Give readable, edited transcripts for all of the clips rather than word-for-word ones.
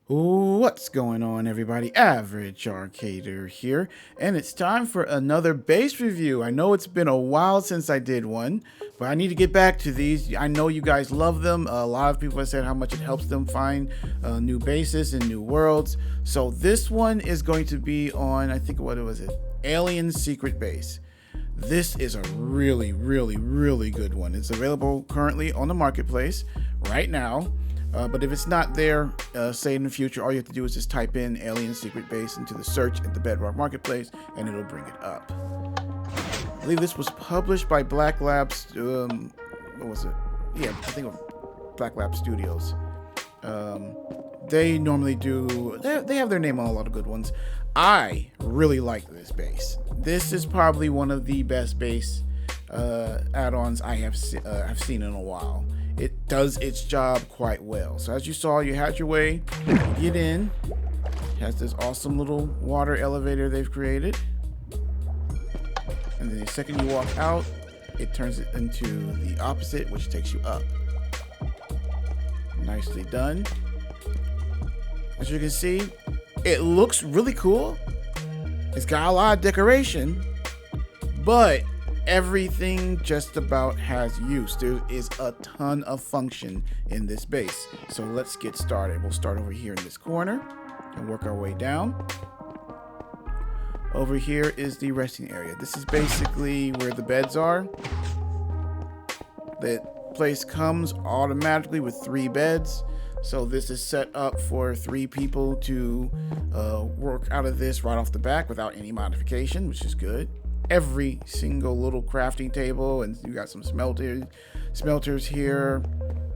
What's going on, everybody? Average Arcader here, and it's time for another base review. I know it's been a while since I did one, but I need to get back to these. I know you guys love them. A lot of people have said how much it helps them find new bases and new worlds. So this one is going to be on, I think, what was it? Alien Secret Base. This is a really, really, really good one. It's available currently on the marketplace right now. But if it's not there, say in the future, all you have to do is just type in Alien Secret Base into the search at the Bedrock Marketplace, and it'll bring it up. I believe this was published by Black Labs. What was it? Yeah, I think it was Black Lab Studios. They normally do. They have their name on a lot of good ones. I really like this base. This is probably one of the best base add-ons I have seen in a while. It does its job quite well. So as you saw, you had your way, you get in. It has this awesome little water elevator they've created. And then the second you walk out, it turns it into the opposite, which takes you up. Nicely done. As you can see, it looks really cool. It's got a lot of decoration, but everything just about has use. There is a ton of function in this base. So let's get started. We'll start over here in this corner and work our way down. Over here is the resting area. This is basically where the beds are. The place comes automatically with 3 beds. So this is set up for 3 people to work out of this right off the back without any modification, which is good. Every single little crafting table, and you got some smelters here,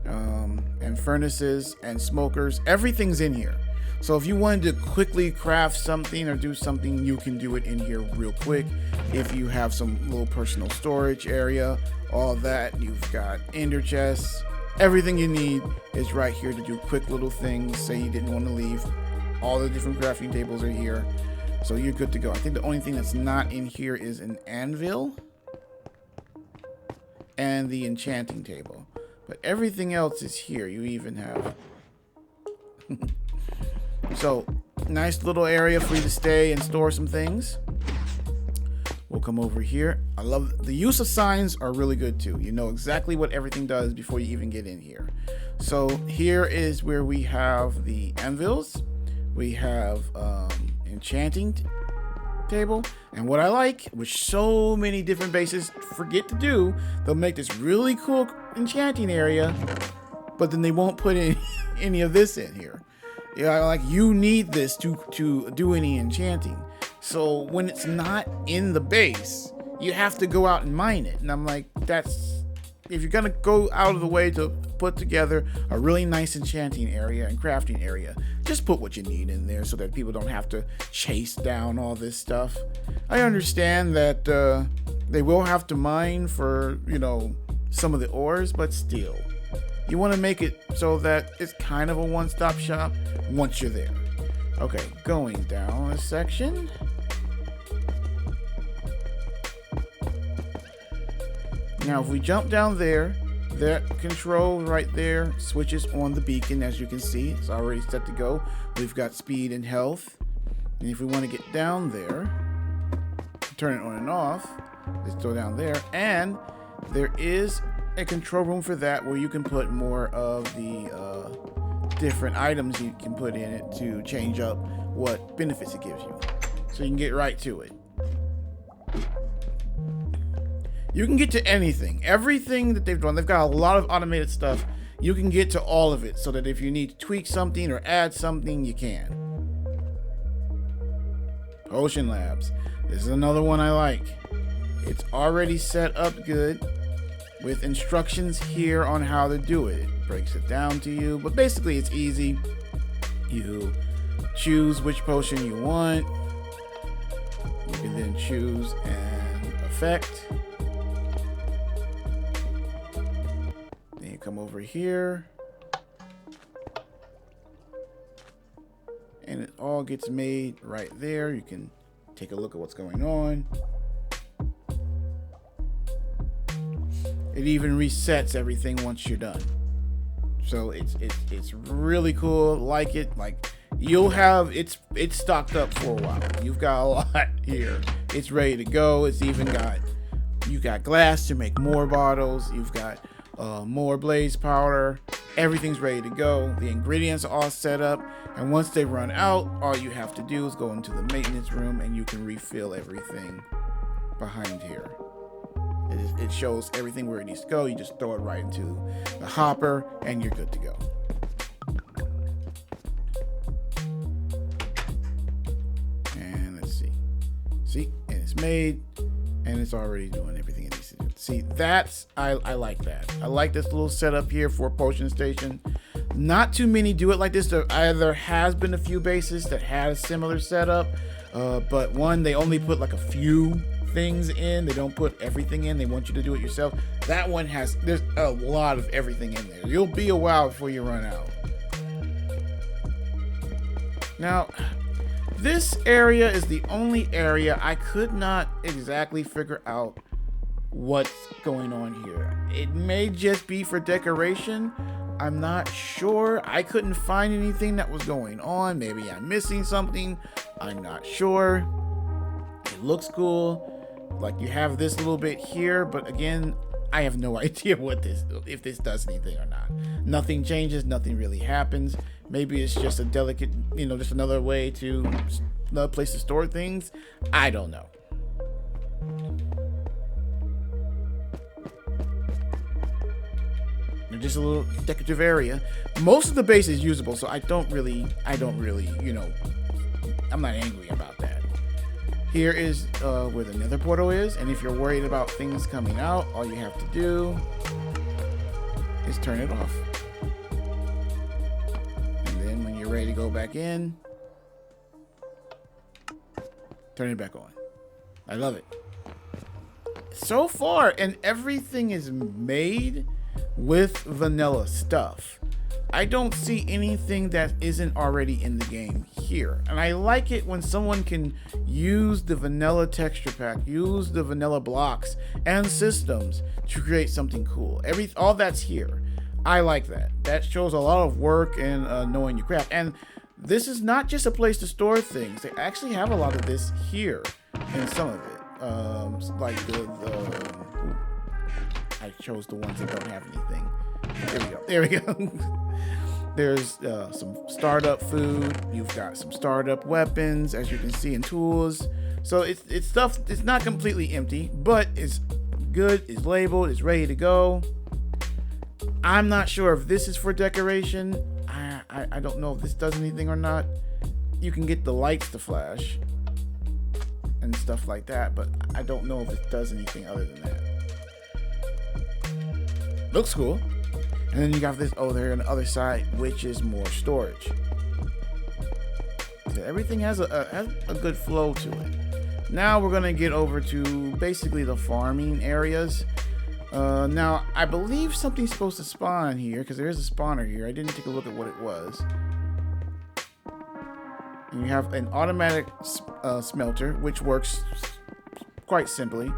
and furnaces and smokers. Everything's in here. So if you wanted to quickly craft something or do something, you can do it in here real quick. If you have some little personal storage area, all that, you've got ender chests. Everything you need is right here to do quick little things. Say you didn't want to leave. All the different crafting tables are here. So you're good to go. I think the only thing that's not in here is an anvil and the enchanting table. But everything else is here. You even have... So, nice little area for you to stay and store some things. We'll come over here. I love the use of signs are really good too. You know exactly what everything does before you even get in here. So here is where we have the anvils. We have enchanting table, and what I like, which so many different bases forget to do, they'll make this really cool enchanting area, but then they won't put any of this in here. Yeah, like you need this to do any enchanting. So when it's not in the base, you have to go out and mine it. And I'm like, if you're gonna go out of the way to put together a really nice enchanting area and crafting area, just put what you need in there so that people don't have to chase down all this stuff. I understand that they will have to mine for, you know, some of the ores, but still, you want to make it so that it's kind of a one-stop shop once you're there. Okay, going down a section. Now, if we jump down there, that control right there switches on the beacon. As you can see, it's already set to go. We've got speed and health. And if we want to get down there, turn it on and off, let's go down there. And there is a control room for that where you can put more of the different items you can put in it to change up what benefits it gives you. So you can get right to it. You can get to anything. Everything that they've done, they've got a lot of automated stuff. You can get to all of it so that if you need to tweak something or add something, you can. Potion Labs. This is another one I like. It's already set up good with instructions here on how to do it. It breaks it down to you, but basically it's easy. You choose which potion you want. You can then choose an effect. Come over here and it all gets made right there. You can take a look at what's going on. It even resets everything once you're done. So it's really cool. Like it, like you'll have it's stocked up for a while. You've got a lot here. It's ready to go. It's even got you got glass to make more bottles. You've got more blaze powder. Everything's ready to go. The ingredients are all set up, and once they run out, all you have to do is go into the maintenance room and you can refill everything behind here. It shows everything where it needs to go. You just throw it right into the hopper and you're good to go. And let's see. See, and it's made and it's already doing everything it needs to do. See, I like that. I like this little setup here for a potion station. Not too many do it like this. There has been a few bases that had a similar setup, but one, they only put like a few things in. They don't put everything in. They want you to do it yourself. That one there's a lot of everything in there. You'll be a while before you run out. Now, this area is the only area I could not exactly figure out what's going on here. It may just be for decoration. I'm not sure. I couldn't find anything that was going on. Maybe I'm missing something. I'm not sure. It looks cool. Like you have this little bit here, but again, I have no idea if this does anything or not. Nothing changes, nothing really happens. Maybe it's just a delicate, just another place to store things. I don't know. Just a little decorative area. Most of the base is usable, so I don't really, I'm not angry about that. Here is where the nether portal is, and if you're worried about things coming out, all you have to do is turn it off. And then when you're ready to go back in, turn it back on. I love it. So far, and everything is made with vanilla stuff. I don't see anything that isn't already in the game here. And I like it when someone can use the vanilla texture pack, use the vanilla blocks and systems to create something cool. All that's here. I like that. That shows a lot of work and knowing your craft. And this is not just a place to store things. They actually have a lot of this here in some of it. Like I chose the ones that don't have anything. There we go. There's some startup food. You've got some startup weapons, as you can see, and tools. So it's stuff. It's not completely empty, but it's good. It's labeled. It's ready to go. I'm not sure if this is for decoration. I don't know if this does anything or not. You can get the lights to flash and stuff like that, but I don't know if it does anything other than that. Looks cool. And then you got this there on the other side, which is more storage. So everything has a good flow to it. Now we're gonna get over to basically the farming areas. Now I believe something's supposed to spawn here because there is a spawner here. I didn't take a look at what it was. And you have an automatic smelter, which works quite simply.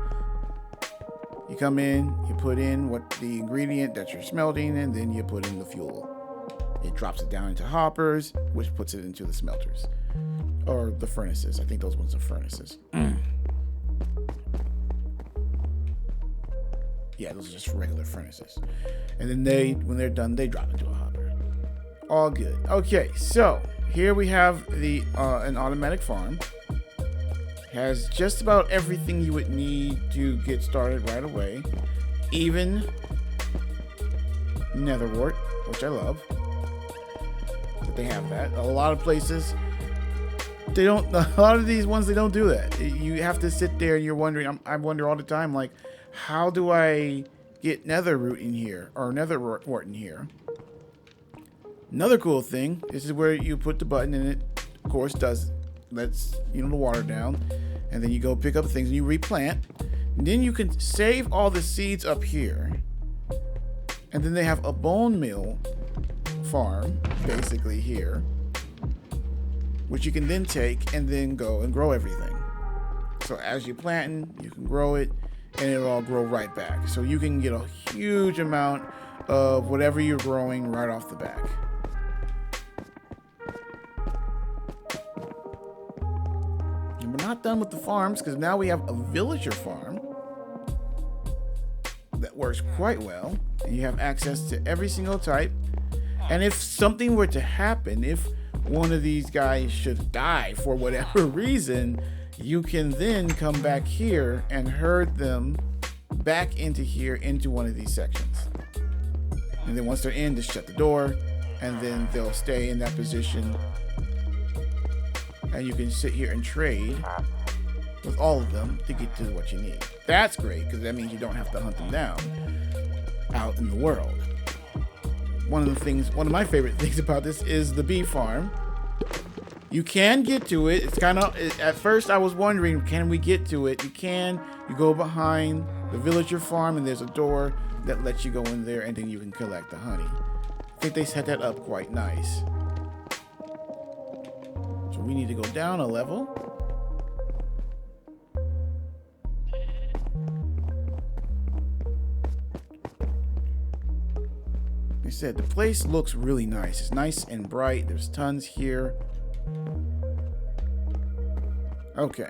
You come in, you put in the ingredient that you're smelting, and then you put in the fuel. It drops it down into hoppers, which puts it into the smelters. Or the furnaces. I think those ones are furnaces. Yeah, those are just regular furnaces. And then when they're done, they drop into a hopper. All good. Okay, so here we have an automatic farm. Has just about everything you would need to get started right away. Even nether wart, which I love. That they have that. A lot of places, they don't. A lot of these ones, they don't do that. You have to sit there and you're wondering. I wonder all the time, like, how do I get nether root in here or nether wart in here? Another cool thing. This is where you put the button, and it, of course, lets the water down, and then you go pick up things and you replant, and then you can save all the seeds up here, and then they have a bone meal farm basically here, which you can then take and then go and grow everything. So as you're planting, you can grow it and it'll all grow right back. So you can get a huge amount of whatever you're growing right off the back. And we're not done with the farms, because now we have a villager farm that works quite well. And you have access to every single type. And if something were to happen, if one of these guys should die for whatever reason, you can then come back here and herd them back into here, into one of these sections. And then once they're in, just shut the door, and then they'll stay in that position. And you can sit here and trade with all of them to get to what you need. That's great, because that means you don't have to hunt them down out in the world. One of my favorite things about this is the bee farm. You can get to it. It's kind of, at first I was wondering, can we get to it? You can. You go behind the villager farm and there's a door that lets you go in there, and then you can collect the honey. I think they set that up quite nice. So we need to go down a level. Like I said, the place looks really nice. It's nice and bright. There's tons here. Okay.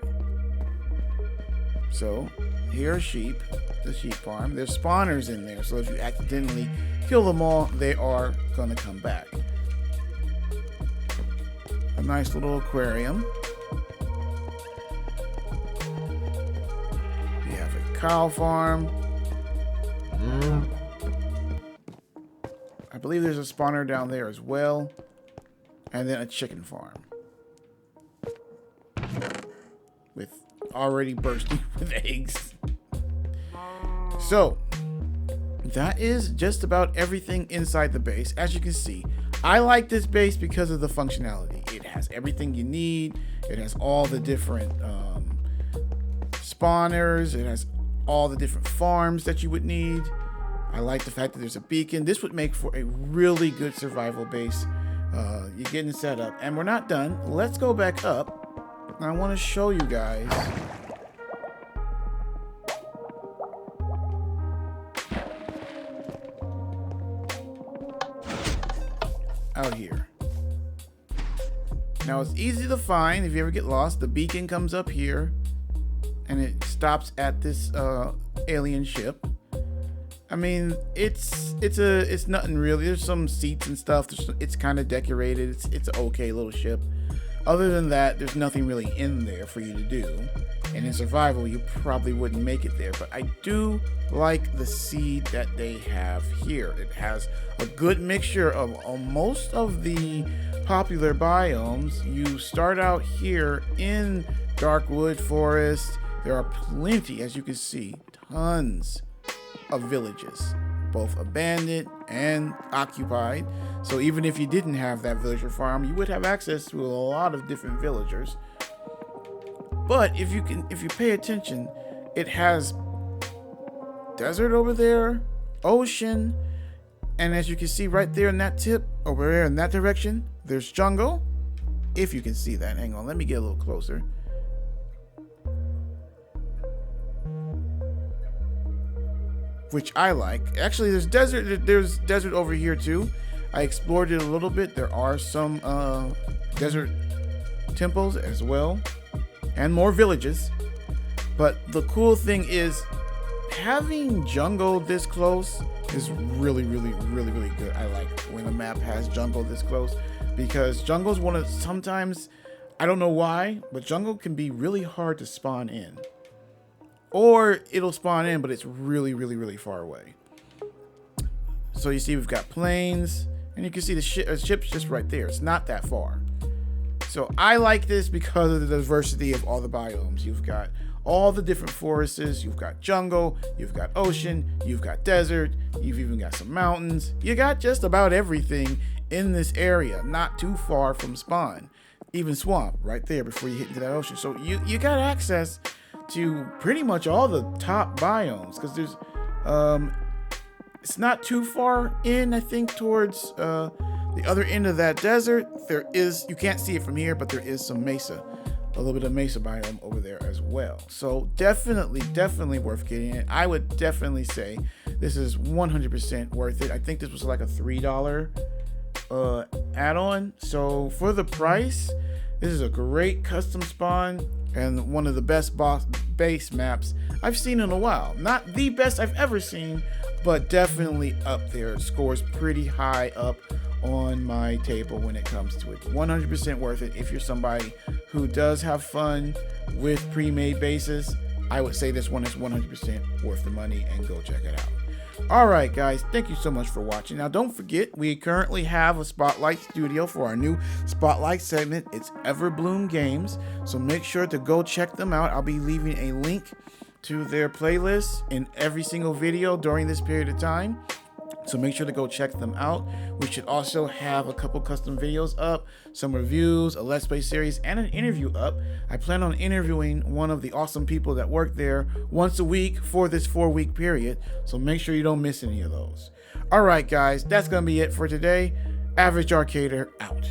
So, here are sheep. The sheep farm. There's spawners in there, so if you accidentally kill them all, they are gonna come back. A nice little aquarium. You have a cow farm. I believe there's a spawner down there as well. And then a chicken farm. With already bursting with eggs. So, that is just about everything inside the base. As you can see, I like this base because of the functionality. It has everything you need. It has all the different spawners. It has all the different farms that you would need. I like the fact that there's a beacon. This would make for a really good survival base. You're getting set up. And we're not done. Let's go back up. I want to show you guys out here. Now it's easy to find if you ever get lost. The beacon comes up here and it stops at this alien ship. I mean, it's nothing really. There's some seats and stuff. It's kind of decorated. It's an okay little ship. Other than that, there's nothing really in there for you to do. And in survival, you probably wouldn't make it there. But I do like the seed that they have here. It has a good mixture of most of the popular biomes. You start out here in Darkwood Forest. There are plenty, as you can see, tons of villages, both abandoned and occupied. So even if you didn't have that villager farm, you would have access to a lot of different villagers. But if you pay attention, it has desert over there, ocean, and as you can see right there in that tip, over there in that direction, there's jungle. If you can see that, hang on, let me get a little closer. Which I like. Actually, there's desert over here too. I explored it a little bit. There are some desert temples as well, and more villages. But the cool thing is having jungle this close is really good. I like when the map has jungle this close, because jungle is one of, sometimes, I don't know why, but jungle can be really hard to spawn in. Or it'll spawn in, but it's really far away. So you see we've got plains, and you can see the ship's just right there. It's not that far. So I like this because of the diversity of all the biomes. You've got all the different forests. You've got jungle, you've got ocean, you've got desert, you've even got some mountains. You got just about everything in this area, not too far from spawn. Even swamp right there before you hit into that ocean. So you got access to pretty much all the top biomes, because there's it's not too far in, I think, towards the The other end of that desert, you can't see it from here, but there is some mesa, a little bit of mesa biome over there as well. So definitely worth getting it. I would definitely say this is 100% worth it. I think this was like a $3 add-on. So for the price, this is a great custom spawn and one of the best base maps I've seen in a while. Not the best I've ever seen, but definitely up there. It scores pretty high up on my table when it comes to it. 100% worth it. If you're somebody who does have fun with pre-made bases, I would say this one is 100% worth the money, and go check it out. Alright guys, thank you so much for watching. Now don't forget, we currently have a Spotlight studio for our new Spotlight segment. It's Everbloom Games, so make sure to go check them out. I'll be leaving a link to their playlist in every single video during this period of time, so make sure to go check them out. We should also have a couple custom videos up, some reviews, a Let's Play series, and an interview up. I plan on interviewing one of the awesome people that work there once a week for this 4-week period, so make sure you don't miss any of those. Alright guys, that's going to be it for today. Average Arcader out.